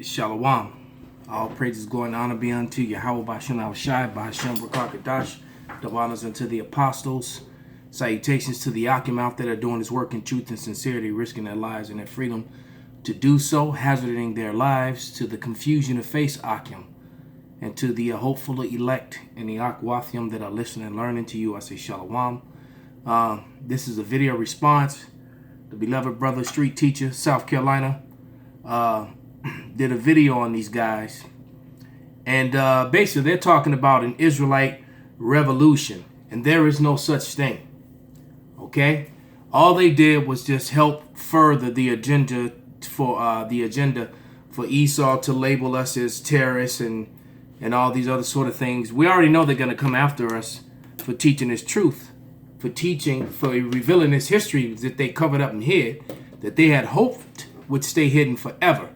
Shalom. All praises, glory, and honor be unto Yahweh Bashem Al-Shai, Bashem Rakakadash. The honors unto the apostles. Salutations to the Akim out there that are doing his work in truth and sincerity, risking their lives and their freedom to do so, hazarding their lives to the confusion of face Akim. And to the hopeful elect and the Akwathium that are listening and learning to you, I say Shalom. This is a video response. The beloved brother, street teacher, South Carolina, did a video on these guys. And basically they're talking about an Israelite revolution. And there is no such thing. Okay? All they did was just help further the agenda for Esau to label us as terrorists and all these other sort of things. We already know they're going to come after us for teaching this truth, for revealing this history that they covered up and hid, that they had hoped would stay hidden forever.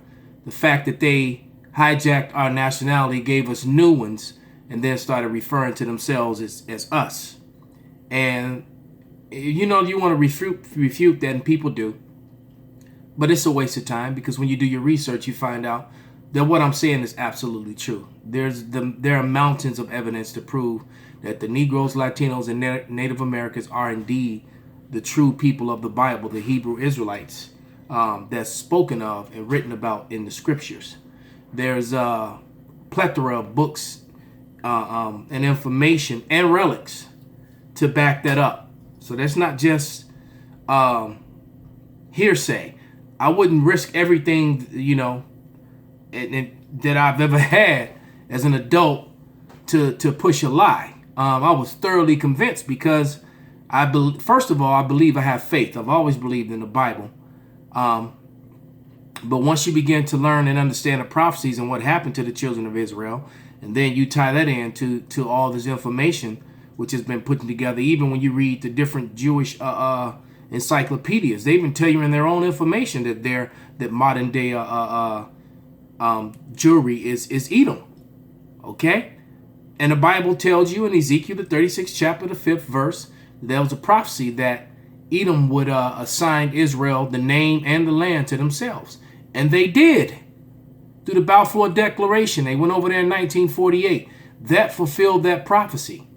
The fact that they hijacked our nationality, gave us new ones, and then started referring to themselves as us. And, you know, you want to refute that, and people do. But it's a waste of time, because when you do your research, you find out that what I'm saying is absolutely true. There are mountains of evidence to prove that the Negroes, Latinos, and Native Americans are indeed the true people of the Bible, the Hebrew Israelites, that's spoken of and written about in the scriptures. There's a plethora of books and information and relics to back that up. So that's not just hearsay. I wouldn't risk everything, you know, that I've ever had as an adult to push a lie. I was thoroughly convinced because first of all, I believe I have faith. I've always believed in the Bible. But once you begin to learn and understand the prophecies and what happened to the children of Israel, and then you tie that in to all this information which has been put together, even when you read the different Jewish encyclopedias, they even tell you in their own information that modern day Jewry is Edom. Okay? And the Bible tells you in Ezekiel, the 36th chapter, the 5th verse, there was a prophecy that Edom would assign Israel the name and the land to themselves. And they did. Through the Balfour Declaration, they went over there in 1948. That fulfilled that prophecy.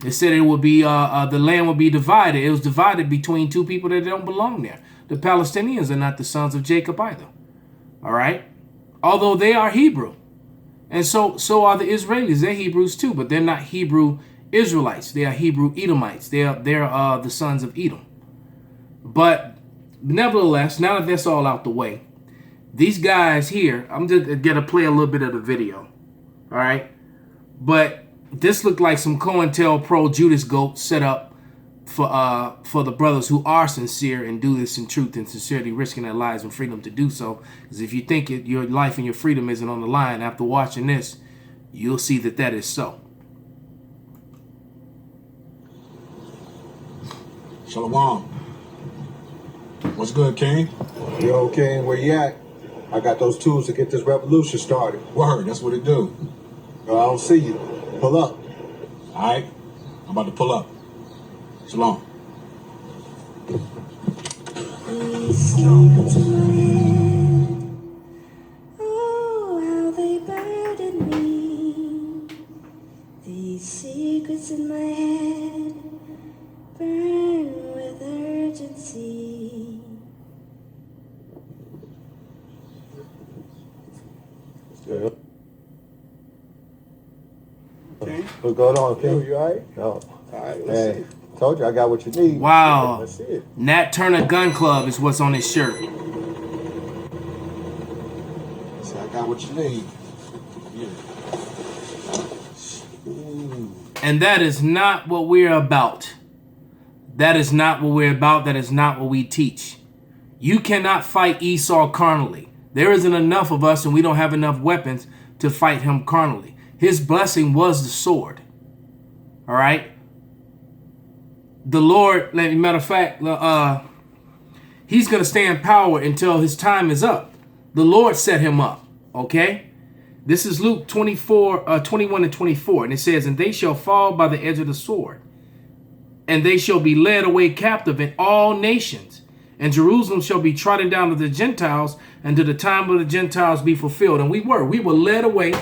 It said it would be the land would be divided. It was divided between two people that don't belong there. The Palestinians are not the sons of Jacob either. All right? Although they are Hebrew. And so are the Israelis. They're Hebrews too, but they're not Hebrew Israelites. They are Hebrew Edomites. They're the sons of Edom. But nevertheless, now that that's all out the way, these guys here, I'm just going to play a little bit of the video. All right? But this looked like some COINTELPRO Judas Goat set up for the brothers who are sincere and do this in truth and sincerity, risking their lives and freedom to do so. Because if you think your life and your freedom isn't on the line after watching this, you'll see that that is so. Shalom. What's good, King? Yo, King, where you at? I got those tools to get this revolution started. Word, that's what it do. Yo, I don't see you. Pull up. All right, I'm about to pull up. Shalom. Oh, how they burden me. These secrets in my head burn with urgency. Yeah. What's going on, King? You all right? No. All right, hey, told you I got what you need. Wow. That's it. Nat Turner Gun Club is what's on his shirt. So I got what you need. Yeah. Ooh. And that is not what we're about. That is not what we're about. That is not what we teach. You cannot fight Esau carnally. There isn't enough of us, and we don't have enough weapons to fight him carnally. His blessing was the sword. All right? The Lord, matter of fact, he's going to stay in power until his time is up. The Lord set him up. Okay? This is Luke 24, 21 and 24. And it says, and they shall fall by the edge of the sword, and they shall be led away captive in all nations, And Jerusalem shall be trodden down of the Gentiles, and to the time of the Gentiles be fulfilled. And we were led away,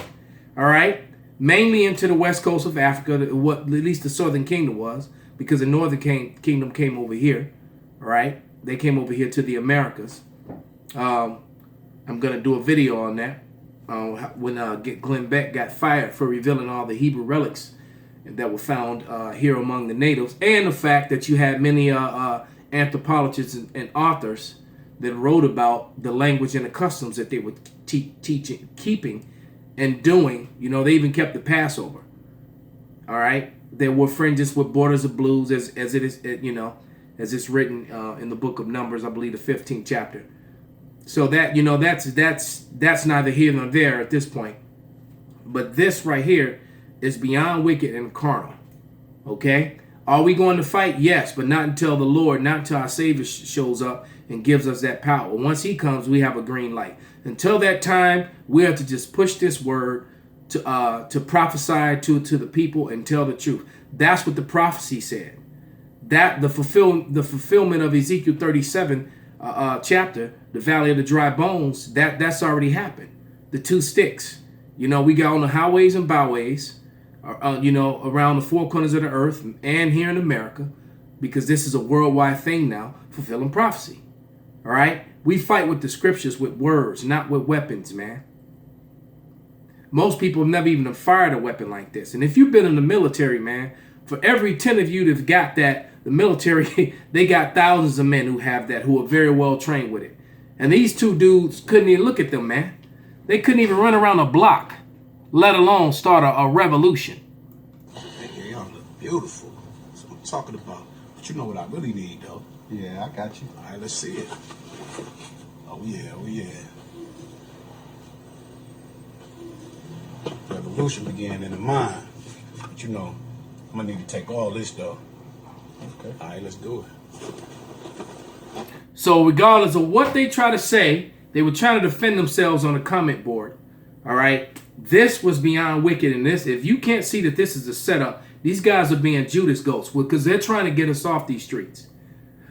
all right, mainly into the west coast of Africa, what at least the southern kingdom was, because the northern kingdom came over here, all right. They came over here to the Americas. I'm going to do a video on that when Glenn Beck got fired for revealing all the Hebrew relics that were found here among the natives, and the fact that you had many anthropologists and authors that wrote about the language and the customs that they were teaching, keeping, and doing. You know, they even kept the Passover. All right, there were fringes with borders of blues, as it is, you know, as it's written in the book of Numbers, I believe the 15th chapter. So that, you know, that's neither here nor there at this point. But this right here is beyond wicked and carnal. Okay? Are we going to fight? Yes, but not until the Lord, not until our Savior shows up and gives us that power. Once he comes, we have a green light. Until that time, we have to just push this word to prophesy to the people and tell the truth. That's what the prophecy said. That the fulfillment of Ezekiel 37 chapter, the valley of the dry bones, that's already happened. The two sticks. You know, we got on the highways and byways, you know, around the four corners of the earth and here in America, because this is a worldwide thing now, fulfilling prophecy. All right? We fight with the scriptures with words, not with weapons, man. Most people have never even fired a weapon like this. And if you've been in the military, man, for every 10 of you that've got that, the military, they got thousands of men who have that, who are very well trained with it. And these two dudes couldn't even look at them, man. They couldn't even run around a block, let alone start a revolution. Hey, y'all look beautiful. That's what I'm talking about. But you know what I really need, though? Yeah, I got you. All right, let's see it. Oh, yeah, oh, yeah. Revolution began in the mind. But you know, I'm going to need to take all this, though. Okay. All right, let's do it. So regardless of what they try to say, they were trying to defend themselves on the comment board. All right. This was beyond wicked. And this, if you can't see that this is a setup, these guys are being Judas ghosts because they're trying to get us off these streets.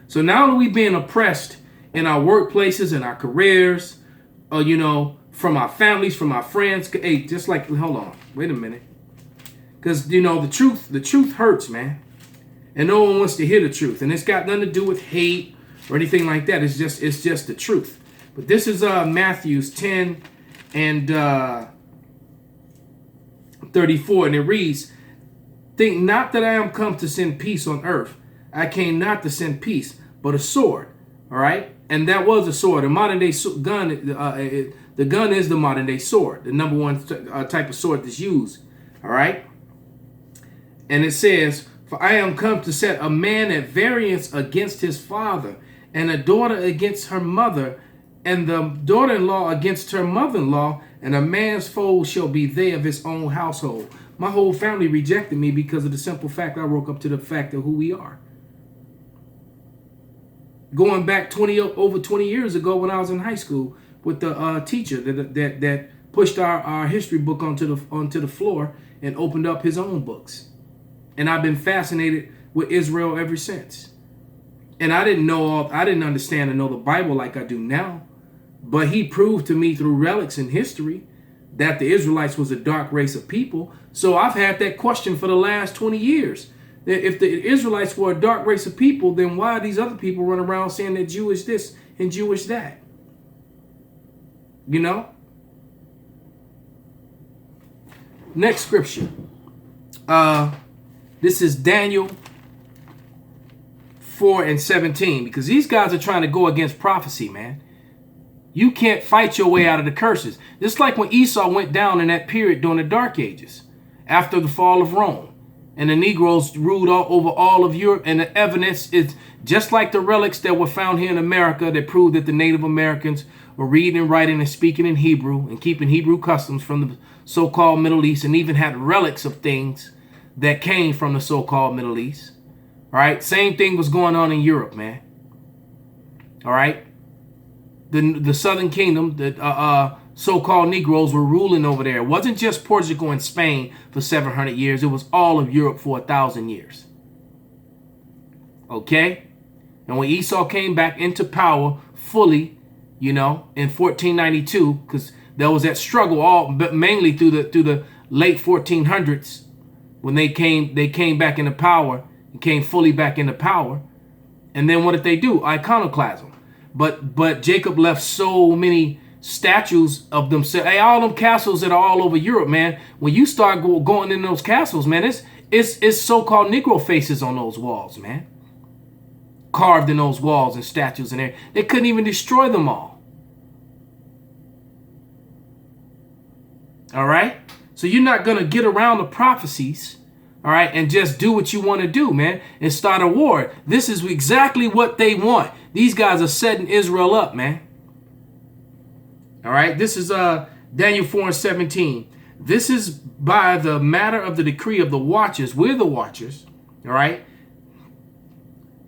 So now that we're being oppressed in our workplaces and our careers, you know, from our families, from our friends. Hey, just like, hold on, wait a minute. Because, you know, the truth hurts, man. And no one wants to hear the truth. And it's got nothing to do with hate or anything like that. It's just the truth. But this is Matthew 10 and 34. And it reads, "Think not that I am come to send peace on earth. I came not to send peace, but a sword." All right? And that was a sword. A modern day gun, the gun is the modern day sword. The number one type of sword that's used. All right? And it says, "For I am come to set a man at variance against his father, and a daughter against her mother, and the daughter-in-law against her mother-in-law, and a man's foe shall be they of his own household." My whole family rejected me because of the simple fact I woke up to the fact of who we are. Going back over 20 years ago when I was in high school with the teacher that pushed our history book onto the floor and opened up his own books. And I've been fascinated with Israel ever since. And I didn't understand and know the Bible like I do now. But he proved to me through relics in history that the Israelites was a dark race of people. So I've had that question for the last 20 years. That if the Israelites were a dark race of people, then why are these other people running around saying that Jewish this and Jewish that? You know? Next scripture. This is Daniel 4 and 17. Because these guys are trying to go against prophecy, man. You can't fight your way out of the curses. Just like when Esau went down in that period during the Dark Ages, after the fall of Rome. And the Negroes ruled over all of Europe. And the evidence is just like the relics that were found here in America that proved that the Native Americans were reading and writing and speaking in Hebrew and keeping Hebrew customs from the so-called Middle East, and even had relics of things that came from the so-called Middle East. All right. Same thing was going on in Europe, man. All right. The Southern Kingdom, the so-called Negroes were ruling over there. It wasn't just Portugal and Spain for 700 years. It was all of Europe for 1,000 years. Okay? And when Esau came back into power fully, you know, in 1492, because there was that struggle all, but mainly through the late 1400s, when they came back into power and came fully back into power. And then what did they do? Iconoclasm. But Jacob left so many statues of themselves. Hey, all them castles that are all over Europe, man. When you start going in those castles, man, it's so-called Negro faces on those walls, man. Carved in those walls and statues in there. They couldn't even destroy them all. All right? So you're not going to get around the prophecies, all right, and just do what you want to do, man, and start a war. This is exactly what they want. These guys are setting Israel up, man. All right? This is Daniel 4:17. This is by the matter of the decree of the watchers. We're the watchers, all right?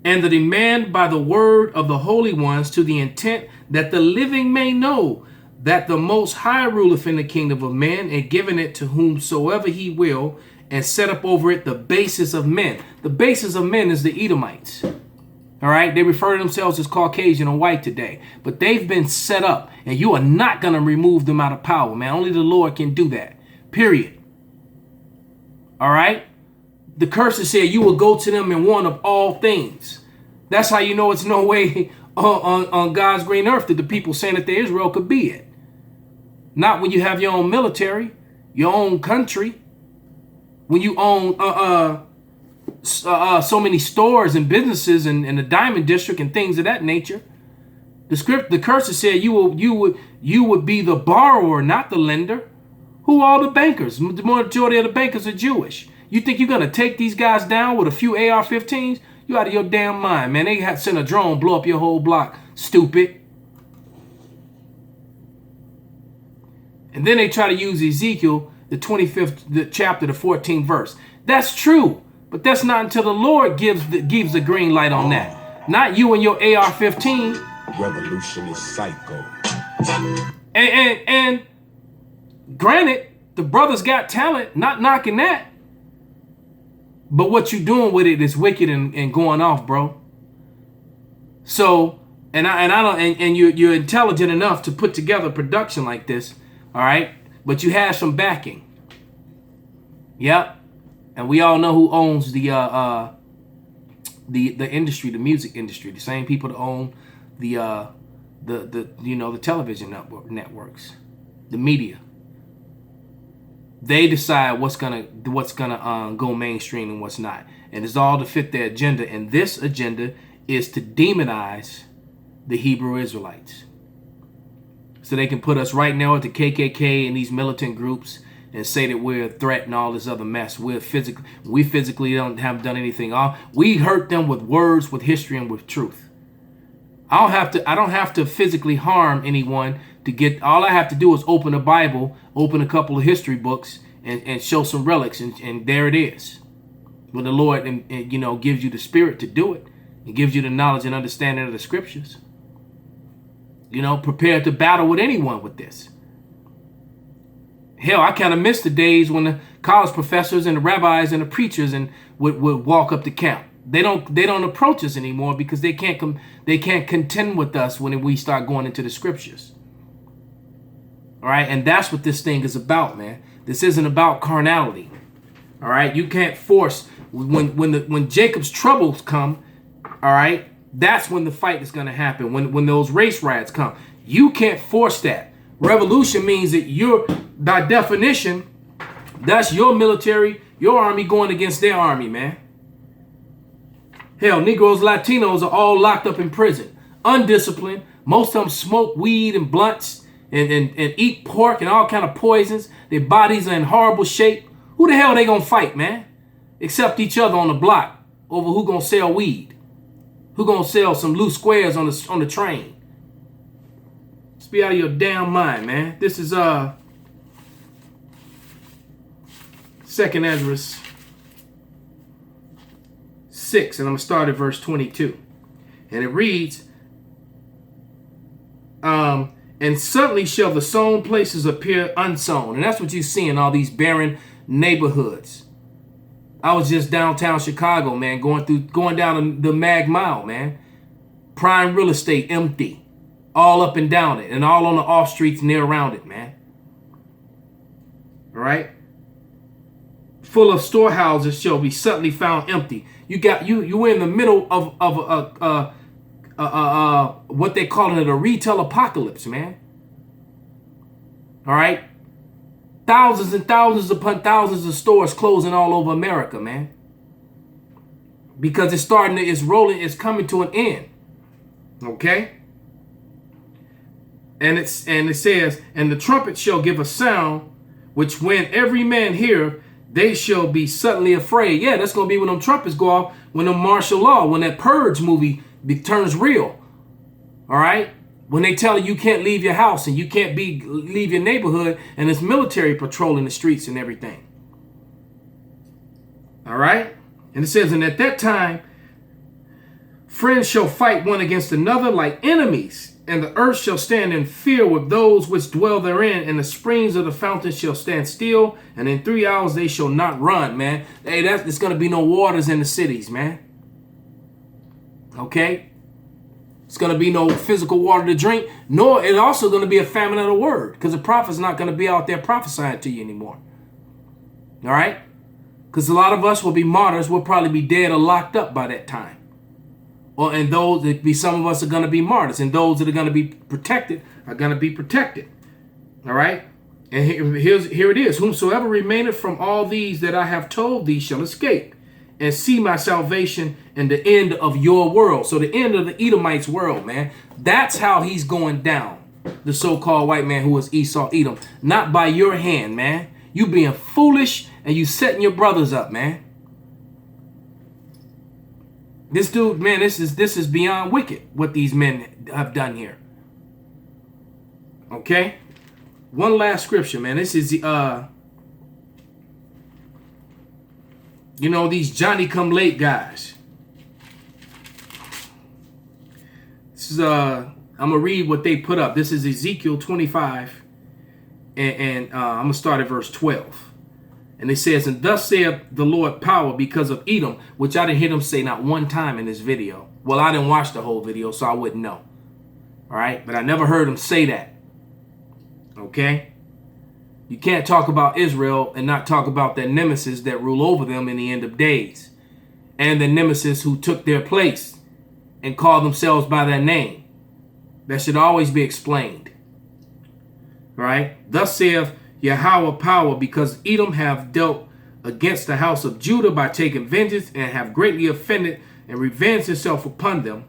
And the demand by the word of the holy ones, to the intent that the living may know that the Most High ruleth in the kingdom of men, and giving it to whomsoever he will, and set up over it the basis of men. The basis of men is the Edomites. All right? They refer to themselves as Caucasian or white today. But they've been set up, and you are not going to remove them out of power, man. Only the Lord can do that. Period. All right? The curses said you will go to them in one of all things. That's how you know it's no way on God's green earth that the people saying that Israel could be it. Not when you have your own military, your own country, when you own so many stores and businesses and the Diamond District and things of that nature. The curses said you would be the borrower, not the lender. Who are all the bankers? The majority of the bankers are Jewish. You think you're gonna take these guys down with a few AR-15s? You out of your damn mind, man. They had sent a drone blow up your whole block, stupid. And then they try to use Ezekiel, the 25th chapter, the 14th verse. That's true, but that's not until the Lord gives the green light on that. Not you and your AR-15. Revolution is psycho. And granted, the brothers got talent, not knocking that. But what you doing with it is wicked and going off, bro. So, you're intelligent enough to put together a production like this, all right? But you have some backing. Yep. And we all know who owns the industry, the music industry. The same people that own the television networks, the media. They decide what's gonna go mainstream and what's not, and it's all to fit their agenda. And this agenda is to demonize the Hebrew Israelites, so they can put us right now at the KKK and these militant groups and say that we're a threat and all this other mess. We physically haven't done anything. We hurt them with words, with history, and with truth. I don't have to physically harm anyone to get. All I have to do is open a Bible, open a couple of history books, and show some relics, and there it is. When the Lord gives you the spirit to do it, and gives you the knowledge and understanding of the scriptures. Prepare to battle with anyone with this. Hell, I kind of miss the days when the college professors and the rabbis and the preachers would walk up to camp. They don't approach us anymore because they can't contend with us when we start going into the scriptures. All right, and that's what this thing is about, man. This isn't about carnality. All right, you can't force when Jacob's troubles come. All right, that's when the fight is going to happen. When those race riots come, you can't force that. Revolution means that by definition, that's your military, your army going against their army, man. Hell, Negroes, Latinos are all locked up in prison, undisciplined. Most of them smoke weed and blunts and eat pork and all kind of poisons. Their bodies are in horrible shape. Who the hell they gonna fight, man? Except each other on the block over who gonna sell weed, who gonna sell some loose squares on the train. Let's be out of your damn mind, man. This is 2nd Ezra 6, and I'm going to start at verse 22. And it reads, and suddenly shall the sown places appear unsown. And that's what you see in all these barren neighborhoods. I was just downtown Chicago, man, going down the Mag Mile, man. Prime real estate empty. All up and down it. And all on the off streets near around it, man. All right? Full of storehouses shall be suddenly found empty. You were in the middle of what they calling it, a retail apocalypse, man. All right? Thousands and thousands upon thousands of stores closing all over America, man. Because it's coming to an end. Okay? And it says, and the trumpet shall give a sound, which when every man heareth, they shall be suddenly afraid. Yeah, that's going to be when them trumpets go off, when the martial law, when that Purge movie turns real. All right? When they tell you can't leave your house and you can't leave your neighborhood, and it's military patrolling the streets and everything. All right? And it says, and at that time, friends shall fight one against another like enemies, and the earth shall stand in fear with those which dwell therein, and the springs of the fountain shall stand still, and in 3 hours they shall not run, man. Hey, there's going to be no waters in the cities, man. Okay? It's going to be no physical water to drink, nor it's also going to be a famine of the word, because the prophet's not going to be out there prophesying to you anymore. All right? Because a lot of us will be martyrs. We'll probably be dead or locked up by that time. And some of us are going to be martyrs, and those that are going to be protected are going to be protected. All right? And here it is. Whomsoever remaineth from all these that I have told thee shall escape, and see my salvation and the end of your world. So the end of the Edomites' world, man. That's how he's going down. The so-called white man who was Esau, Edom. Not by your hand, man. You being foolish and you setting your brothers up, man. This dude, man, this is beyond wicked what these men have done here. Okay? One last scripture, man. This is these Johnny come late guys. This is I'm gonna read what they put up. This is Ezekiel 25, and I'm gonna start at verse 12. And it says, and thus saith the Lord power because of Edom, which I didn't hear them say not one time in this video. Well, I didn't watch the whole video, so I wouldn't know. All right? But I never heard them say that. Okay? You can't talk about Israel and not talk about their nemesis that rule over them in the end of days. And the nemesis who took their place and called themselves by their name. That should always be explained. All right? Thus saith Yahweh power, because Edom have dealt against the house of Judah by taking vengeance, and have greatly offended and revenged himself upon them.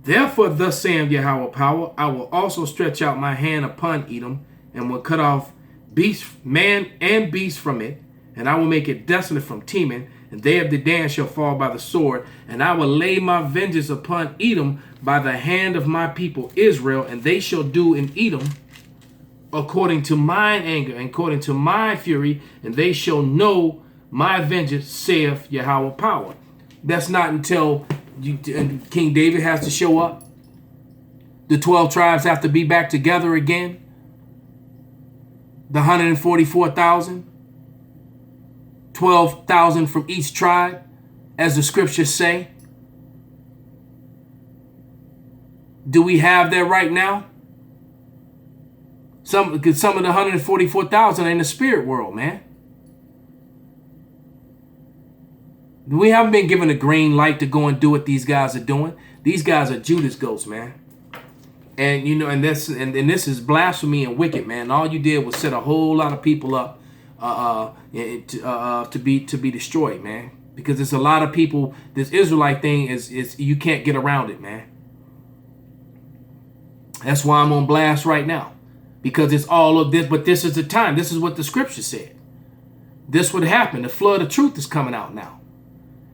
Therefore thus saith Yahweh power, I will also stretch out my hand upon Edom, and will cut off beast, man and beast from it, and I will make it desolate from Teman, and they of Dedan shall fall by the sword, and I will lay my vengeance upon Edom by the hand of my people Israel, and they shall do in Edom according to mine anger, and according to my fury, and they shall know my vengeance, saith Yahweh power. That's not until King David has to show up. The 12 tribes have to be back together again. The 144,000. 12,000 from each tribe, as the scriptures say. Do we have that right now? Some of the 144,000 are in the spirit world, man. We haven't been given a green light to go and do what these guys are doing. These guys are Judas ghosts, man. And and this is blasphemy and wicked, man. All you did was set a whole lot of people up to be destroyed, man. Because there's a lot of people. This Israelite thing is you can't get around it, man. That's why I'm on blast right now. Because it's all of this, but this is the time. This is what the scripture said. This would happen. The flood of truth is coming out now.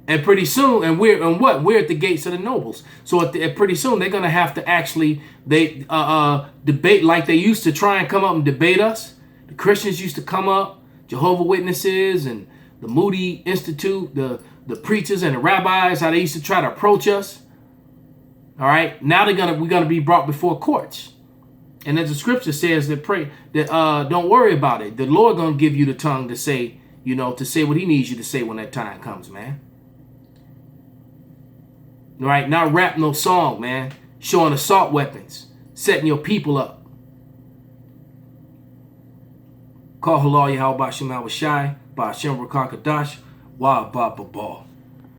And pretty soon, we're at the gates of the nobles. So pretty soon they're gonna have to actually debate like they used to try and come up and debate us. The Christians used to come up, Jehovah's Witnesses and the Moody Institute, the preachers and the rabbis, how they used to try to approach us. All right, now we're gonna be brought before courts. And as the scripture says, don't worry about it. The Lord gonna give you the tongue to say what He needs you to say when that time comes, man. Right? Not rap no song, man. Showing assault weapons. Setting your people up. Call halal Yahweh Bashim Al Shai. Bashim Rakakadash. Wa ba ba ba.